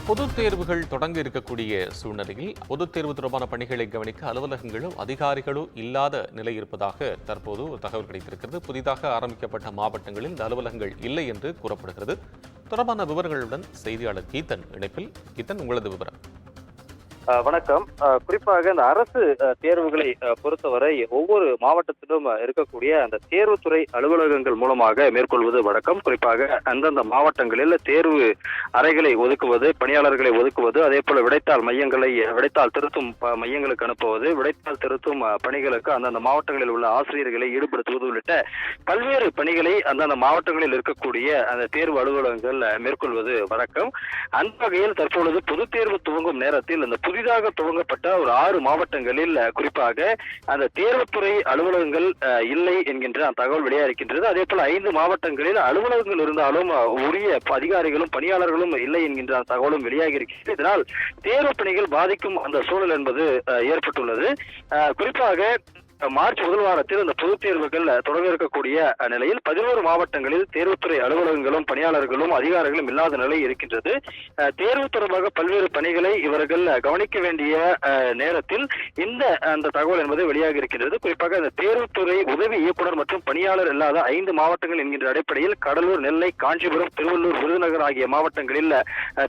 பொதுத் தேர்வுகள் தொடங்க இருக்கக்கூடிய சூழ்நிலையில் பொதுத் தேர்வு தொடர்பான பணிகளை கவனிக்க அலுவலகங்களும் அதிகாரிகளும் இல்லாத நிலை இருப்பதாக தற்போது ஒரு தகவல் கிடைத்திருக்கிறது. புதிதாக ஆரம்பிக்கப்பட்ட மாவட்டங்களில் இந்த அலுவலகங்கள் இல்லை என்று கூறப்படுகிறது. தொடர்பான விவரங்களுடன் செய்தியாளர் கீதன் இணைப்பில். கீதன், உங்களது விவரம். வணக்கம். குறிப்பாக இந்த அரசு தேர்வுகளை பொறுத்தவரை ஒவ்வொரு மாவட்டத்திலும் இருக்கக்கூடிய அந்த தேர்வுத்துறை அலுவலகங்கள் மூலமாக மேற்கொள்வது வழக்கம். குறிப்பாக அந்தந்த மாவட்டங்களில் தேர்வு அறைகளை ஒதுக்குவது, பணியாளர்களை ஒதுக்குவது, அதே போல விடைத்தாள் திருத்தும் மையங்களுக்கு அனுப்புவது, விடைத்தாள் திருத்தும் பணிகளுக்கு அந்தந்த மாவட்டங்களில் உள்ள ஆசிரியர்களை ஈடுபடுத்துவது உள்ளிட்ட பல்வேறு பணிகளை அந்தந்த மாவட்டங்களில் இருக்கக்கூடிய அந்த தேர்வு அலுவலகங்கள் மேற்கொள்வது வழக்கம். அந்த வகையில் தற்பொழுது பொதுத் தேர்வு துவங்கும் நேரத்தில் அந்த புதிதாக துவங்கப்பட்ட ஒரு 6 மாவட்டங்களில் குறிப்பாக அந்த தேர்வுத்துறை அலுவலகங்கள் இல்லை என்கின்ற தகவல் வெளியாகிருக்கின்றது. அதே போல 5 மாவட்டங்களில் அலுவலகங்கள் இருந்தாலும் உரிய அதிகாரிகளும் பணியாளர்களும் இல்லை என்கின்ற தகவலும் வெளியாகி இருக்கிறது. இதனால் தேர்வு பணிகள் பாதிக்கும் அந்த சூழல் என்பது ஏற்பட்டுள்ளது. குறிப்பாக மார்ச் முதல் வாரத்தில் இந்த பொதுத் தேர்வுகள் தொடங்க இருக்கக்கூடிய நிலையில் 11 மாவட்டங்களில் தேர்வுத்துறை அலுவலகங்களும் பணியாளர்களும் அதிகாரிகளும் இல்லாத நிலை இருக்கின்றது. தேர்வு தொடர்பாக பல்வேறு பணிகளை இவர்கள் கவனிக்க வேண்டிய நேரத்தில் அந்த தகவல் என்பது வெளியாக இருக்கின்றது. குறிப்பாக இந்த தேர்வுத்துறை உதவி இயக்குனர் மற்றும் பணியாளர் இல்லாத 5 மாவட்டங்கள் என்கின்ற அடிப்படையில் கடலூர், நெல்லை, காஞ்சிபுரம், திருவள்ளூர், விருதுநகர் ஆகிய மாவட்டங்களில்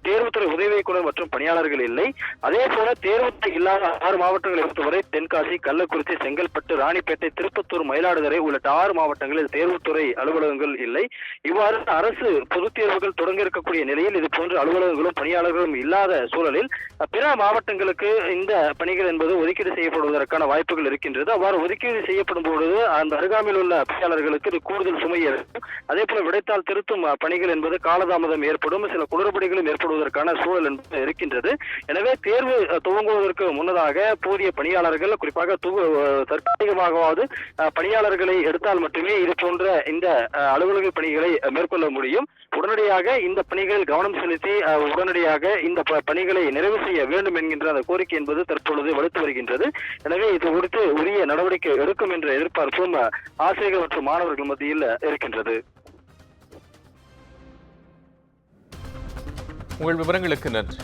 தேர்வுத்துறை உதவி இயக்குனர் மற்றும் பணியாளர்கள் இல்லை. அதே போல தேர்வுத்துறை இல்லாத 6 மாவட்டங்களை பொறுத்தவரை தென்காசி, கள்ளக்குறிச்சி, செங்கல்பட்டு, ராணிப்பேட்டை, திருப்பத்தூர், மயிலாடுதுறை உள்ளிட்ட 6 மாவட்டங்களில் தேர்வுத்துறை அலுவலகங்கள் இல்லை. இவ்வாறு அரசு பொதுத் தேர்வுகள் தொடங்க இருக்கக்கூடிய நிலையில் இது போன்ற அலுவலகங்களும் பணியாளர்களும் இல்லாத சூழலில் பிற மாவட்டங்களுக்கு இந்த பணிகள் என்பது ஒதுக்கீடு செய்யப்படுவதற்கான வாய்ப்புகள் இருக்கின்றது. அவ்வாறு ஒதுக்கீடு செய்யப்படும் பொழுது அந்த அருகாமையில் உள்ள பணியாளர்களுக்கு இது கூடுதல் சுமை ஏற்படும். அதே போல விடைத்தாள் திருத்தும் பணிகள் என்பது காலதாமதம் ஏற்படும், சில குளறுபடிகளும் ஏற்படுவதற்கான சூழல் என்பது இருக்கின்றது. எனவே தேர்வு துவங்குவதற்கு முன்னதாக போதிய பணியாளர்கள், குறிப்பாக தற்காலிகமாகவாவது பணியாளர்களை எடுத்தால் மட்டுமே இது போன்ற இந்த அலுவலக பணிகளை மேற்கொள்ள முடியும். உடனடியாக இந்த பணிகளில் கவனம் செலுத்தி உடனடியாக இந்த பணிகளை நிறைவு செய்ய வேண்டும் என்கின்ற அந்த கோரிக்கை என்பது தற்பொழுது வலுத்து வருகின்றது. எனவே இது குறித்து உரிய நடவடிக்கை எடுக்கும் என்ற எதிர்பார்ப்பும் ஆசிரியர்கள் மற்றும் மாணவர்கள் மத்தியில் இருக்கின்றது. உங்கள் விவரங்களுக்கு நன்றி.